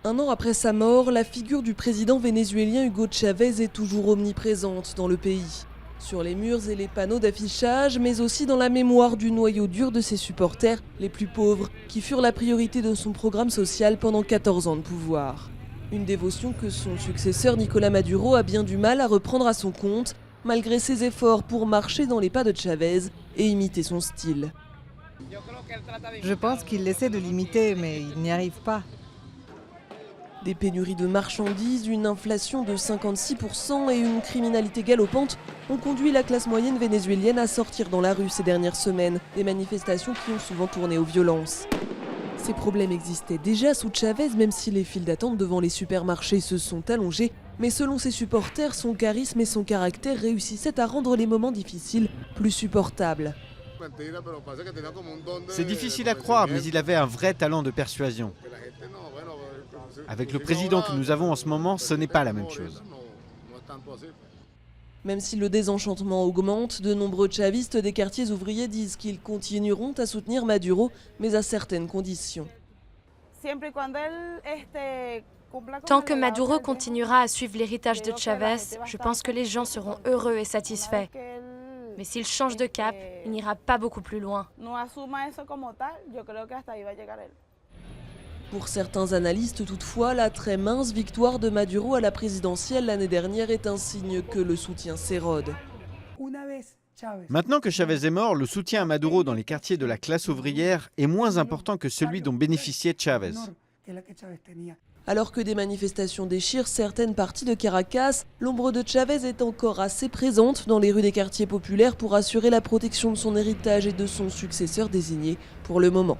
Un an après sa mort, la figure du président vénézuélien Hugo Chavez est toujours omniprésente dans le pays. Sur les murs et les panneaux d'affichage, mais aussi dans la mémoire du noyau dur de ses supporters, les plus pauvres, qui furent la priorité de son programme social pendant 14 ans de pouvoir. Une dévotion que son successeur Nicolás Maduro a bien du mal à reprendre à son compte, malgré ses efforts pour marcher dans les pas de Chavez et imiter son style. Je pense qu'il essaie de l'imiter, mais il n'y arrive pas. Des pénuries de marchandises, une inflation de 56% et une criminalité galopante ont conduit la classe moyenne vénézuélienne à sortir dans la rue ces dernières semaines, des manifestations qui ont souvent tourné aux violences. Ces problèmes existaient déjà sous Chavez, même si les files d'attente devant les supermarchés se sont allongées, mais selon ses supporters, son charisme et son caractère réussissaient à rendre les moments difficiles plus supportables. C'est difficile à croire, mais il avait un vrai talent de persuasion. Avec le président que nous avons en ce moment, ce n'est pas la même chose. Même si le désenchantement augmente, de nombreux chavistes des quartiers ouvriers disent qu'ils continueront à soutenir Maduro, mais à certaines conditions. Tant que Maduro continuera à suivre l'héritage de Chavez, je pense que les gens seront heureux et satisfaits. Mais s'il change de cap, il n'ira pas beaucoup plus loin. Pour certains analystes, toutefois, la très mince victoire de Maduro à la présidentielle l'année dernière est un signe que le soutien s'érode. Maintenant que Chavez est mort, le soutien à Maduro dans les quartiers de la classe ouvrière est moins important que celui dont bénéficiait Chavez. Alors que des manifestations déchirent certaines parties de Caracas, l'ombre de Chavez est encore assez présente dans les rues des quartiers populaires pour assurer la protection de son héritage et de son successeur désigné pour le moment.